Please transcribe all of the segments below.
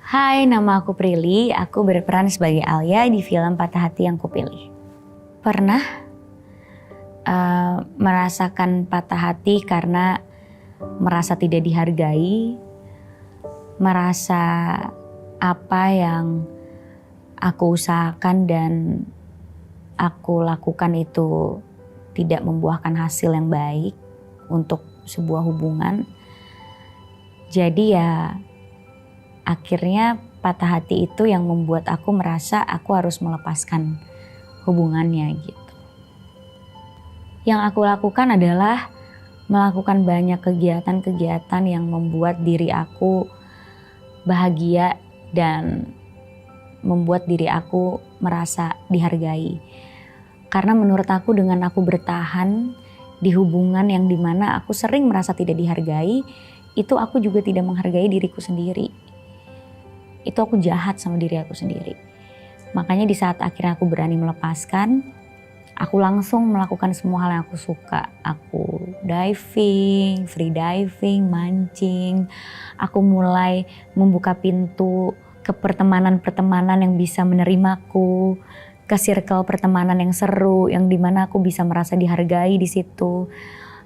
Hai, nama aku Prilly. Aku berperan sebagai Alia di film Patah Hati Yang Kupilih. Pernah merasakan patah hati karena merasa tidak dihargai, merasa apa yang aku usahakan dan aku lakukan itu tidak membuahkan hasil yang baik untuk sebuah hubungan. Jadi ya akhirnya patah hati itu yang membuat aku merasa aku harus melepaskan hubungannya gitu. Yang aku lakukan adalah melakukan banyak kegiatan-kegiatan yang membuat diri aku bahagia dan membuat diri aku merasa dihargai. Karena menurut aku dengan aku bertahan di hubungan yang dimana aku sering merasa tidak dihargai, itu aku juga tidak menghargai diriku sendiri. Itu aku jahat sama diri aku sendiri. Makanya di saat akhirnya aku berani melepaskan, aku langsung melakukan semua hal yang aku suka. Aku diving, free diving, mancing. Aku mulai membuka pintu ke pertemanan-pertemanan yang bisa menerimaku, ke circle pertemanan yang seru, yang dimana aku bisa merasa dihargai di situ.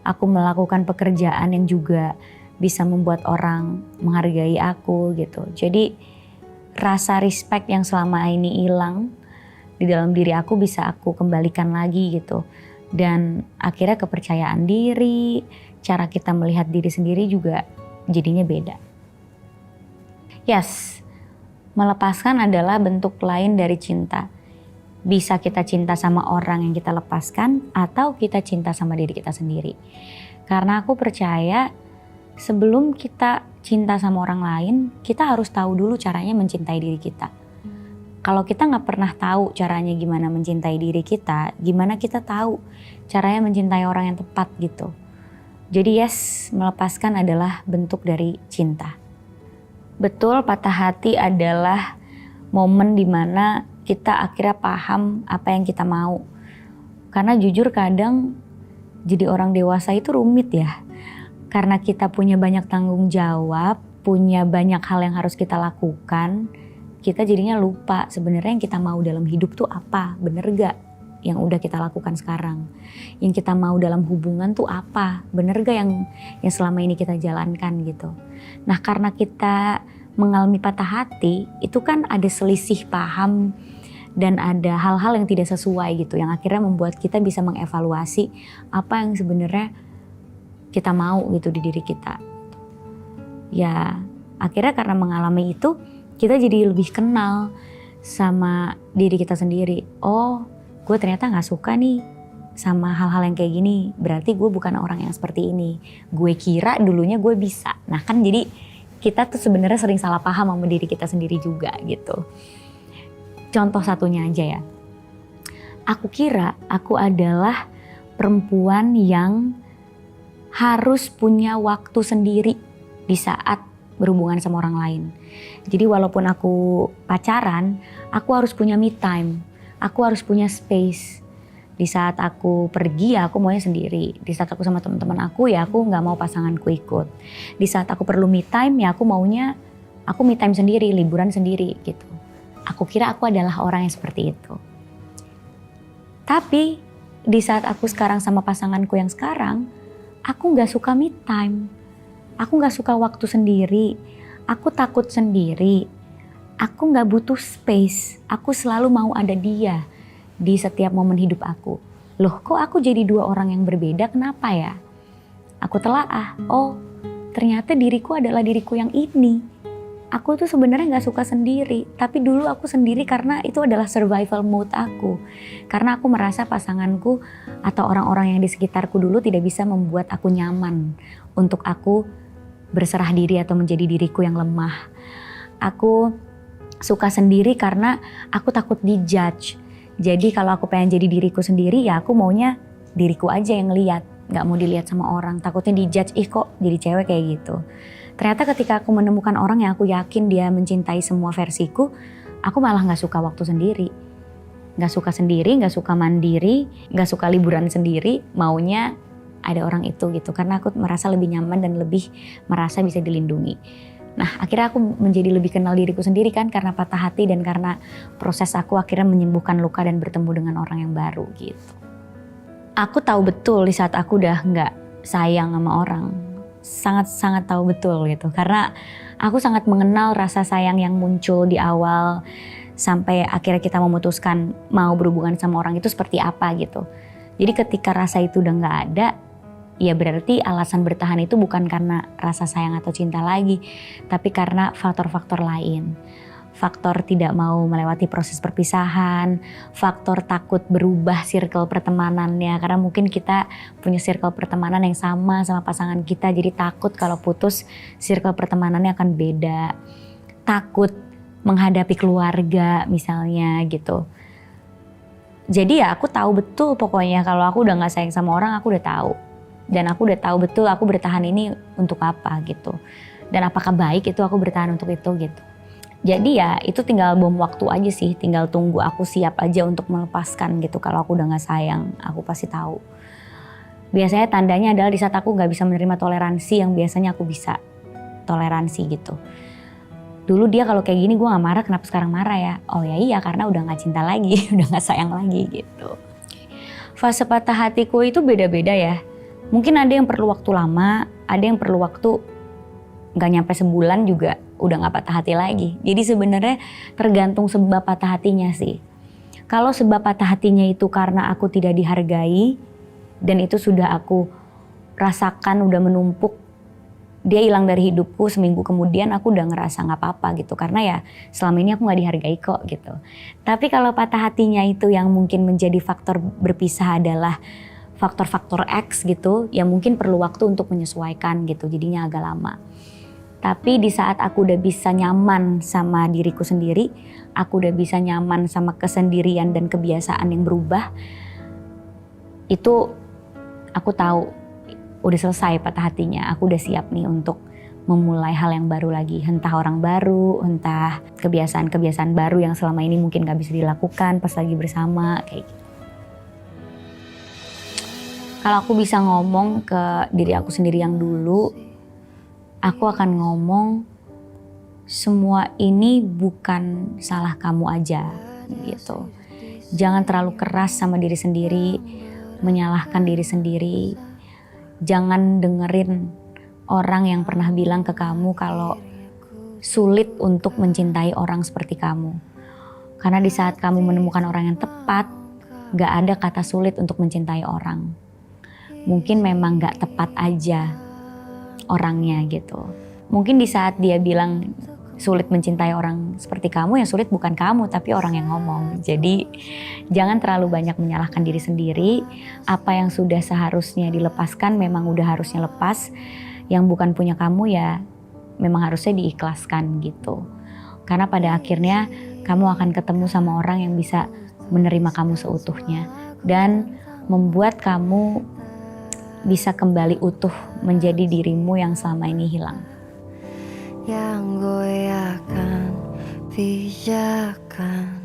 Aku melakukan pekerjaan yang juga bisa membuat orang menghargai aku gitu. Jadi rasa respect yang selama ini hilang di dalam diri aku bisa aku kembalikan lagi gitu. Dan akhirnya kepercayaan diri, cara kita melihat diri sendiri juga jadinya beda. Yes, melepaskan adalah bentuk lain dari cinta. Bisa kita cinta sama orang yang kita lepaskan atau kita cinta sama diri kita sendiri. Karena aku percaya sebelum kita cinta sama orang lain, kita harus tahu dulu caranya mencintai diri kita. Kalau kita nggak pernah tahu caranya gimana mencintai diri kita, gimana kita tahu caranya mencintai orang yang tepat gitu. Jadi yes, melepaskan adalah bentuk dari cinta. Betul, patah hati adalah momen dimana kita akhirnya paham apa yang kita mau. Karena jujur kadang jadi orang dewasa itu rumit ya. Karena kita punya banyak tanggung jawab, punya banyak hal yang harus kita lakukan, kita jadinya lupa sebenarnya yang kita mau dalam hidup tuh apa, bener gak yang udah kita lakukan sekarang. Yang kita mau dalam hubungan tuh apa, bener gak yang selama ini kita jalankan gitu. Nah karena kita mengalami patah hati, itu kan ada selisih paham dan ada hal-hal yang tidak sesuai gitu, yang akhirnya membuat kita bisa mengevaluasi apa yang sebenarnya kita mau gitu di diri kita. Ya akhirnya karena mengalami itu kita jadi lebih kenal sama diri kita sendiri. Oh gue ternyata gak suka nih sama hal-hal yang kayak gini. Berarti gue bukan orang yang seperti ini. Gue kira dulunya gue bisa. Nah kan jadi kita tuh sebenarnya sering salah paham sama diri kita sendiri juga gitu. Contoh satunya aja ya. Aku kira aku adalah perempuan yang harus punya waktu sendiri di saat berhubungan sama orang lain. Jadi walaupun aku pacaran, aku harus punya me time. Aku harus punya space. Di saat aku pergi ya aku maunya sendiri. Di saat aku sama teman-teman aku ya aku gak mau pasanganku ikut. Di saat aku perlu me time ya aku maunya aku me time sendiri, liburan sendiri gitu. Aku kira aku adalah orang yang seperti itu. Tapi di saat aku sekarang sama pasanganku yang sekarang, aku gak suka me time, aku gak suka waktu sendiri, aku takut sendiri, aku gak butuh space, aku selalu mau ada dia di setiap momen hidup aku. Loh kok aku jadi dua orang yang berbeda, kenapa ya? Aku telaah, oh ternyata diriku adalah diriku yang ini. Aku tuh sebenarnya gak suka sendiri, tapi dulu aku sendiri karena itu adalah survival mode aku. Karena aku merasa pasanganku atau orang-orang yang di sekitarku dulu tidak bisa membuat aku nyaman untuk aku berserah diri atau menjadi diriku yang lemah. Aku suka sendiri karena aku takut dijudge. Jadi kalau aku pengen jadi diriku sendiri ya aku maunya diriku aja yang lihat, gak mau dilihat sama orang. Takutnya dijudge, ih kok jadi cewek kayak gitu. Ternyata ketika aku menemukan orang yang aku yakin dia mencintai semua versiku, aku malah gak suka waktu sendiri. Gak suka sendiri, gak suka mandiri, gak suka liburan sendiri, maunya ada orang itu gitu. Karena aku merasa lebih nyaman dan lebih merasa bisa dilindungi. Nah akhirnya aku menjadi lebih kenal diriku sendiri kan, karena patah hati dan karena proses aku akhirnya menyembuhkan luka dan bertemu dengan orang yang baru gitu. Aku tahu betul di saat aku udah nggak sayang sama orang, sangat-sangat tahu betul gitu. Karena aku sangat mengenal rasa sayang yang muncul di awal sampai akhirnya kita memutuskan mau berhubungan sama orang itu seperti apa gitu. Jadi ketika rasa itu udah nggak ada, ya berarti alasan bertahan itu bukan karena rasa sayang atau cinta lagi, tapi karena faktor-faktor lain. Faktor tidak mau melewati proses perpisahan, faktor takut berubah circle pertemanannya, karena mungkin kita punya circle pertemanan yang sama pasangan kita, jadi takut kalau putus circle pertemanannya akan beda. Takut menghadapi keluarga misalnya gitu. Jadi ya aku tahu betul pokoknya kalau aku udah gak sayang sama orang, aku udah tahu. Dan aku udah tahu betul aku bertahan ini untuk apa gitu. Dan apakah baik itu aku bertahan untuk itu gitu. Jadi ya itu tinggal bom waktu aja sih, tinggal tunggu aku siap aja untuk melepaskan gitu. Kalau aku udah gak sayang, aku pasti tahu. Biasanya tandanya adalah di saat aku gak bisa menerima toleransi yang biasanya aku bisa toleransi gitu. Dulu dia kalau kayak gini gue gak marah, kenapa sekarang marah ya? Oh ya iya karena udah gak cinta lagi, udah gak sayang lagi gitu. Fase patah hatiku itu beda-beda ya. Mungkin ada yang perlu waktu lama, ada yang perlu waktu gak nyampe sebulan juga udah gak patah hati lagi. Jadi sebenarnya tergantung sebab patah hatinya sih. Kalau sebab patah hatinya itu karena aku tidak dihargai dan itu sudah aku rasakan udah menumpuk, dia hilang dari hidupku seminggu kemudian aku udah ngerasa gak apa-apa gitu. Karena ya selama ini aku gak dihargai kok gitu. Tapi kalau patah hatinya itu yang mungkin menjadi faktor berpisah adalah faktor-faktor X gitu, yang mungkin perlu waktu untuk menyesuaikan gitu, jadinya agak lama. Tapi di saat aku udah bisa nyaman sama diriku sendiri, aku udah bisa nyaman sama kesendirian dan kebiasaan yang berubah, itu aku tahu udah selesai patah hatinya. Aku udah siap nih untuk memulai hal yang baru lagi. Entah orang baru, entah kebiasaan-kebiasaan baru yang selama ini mungkin gak bisa dilakukan pas lagi bersama, kayak gitu. Kalau aku bisa ngomong ke diri aku sendiri yang dulu, aku akan ngomong semua ini bukan salah kamu aja gitu. Jangan terlalu keras sama diri sendiri, menyalahkan diri sendiri. Jangan dengerin orang yang pernah bilang ke kamu kalau sulit untuk mencintai orang seperti kamu. Karena di saat kamu menemukan orang yang tepat, gak ada kata sulit untuk mencintai orang. Mungkin memang gak tepat aja orangnya gitu. Mungkin di saat dia bilang sulit mencintai orang seperti kamu, yang sulit bukan kamu tapi orang yang ngomong. Jadi jangan terlalu banyak menyalahkan diri sendiri. Apa yang sudah seharusnya dilepaskan memang udah harusnya lepas. Yang bukan punya kamu ya memang harusnya diikhlaskan gitu. Karena pada akhirnya kamu akan ketemu sama orang yang bisa menerima kamu seutuhnya dan membuat kamu bisa kembali utuh menjadi dirimu yang selama ini hilang. Yang goyahkan pijakan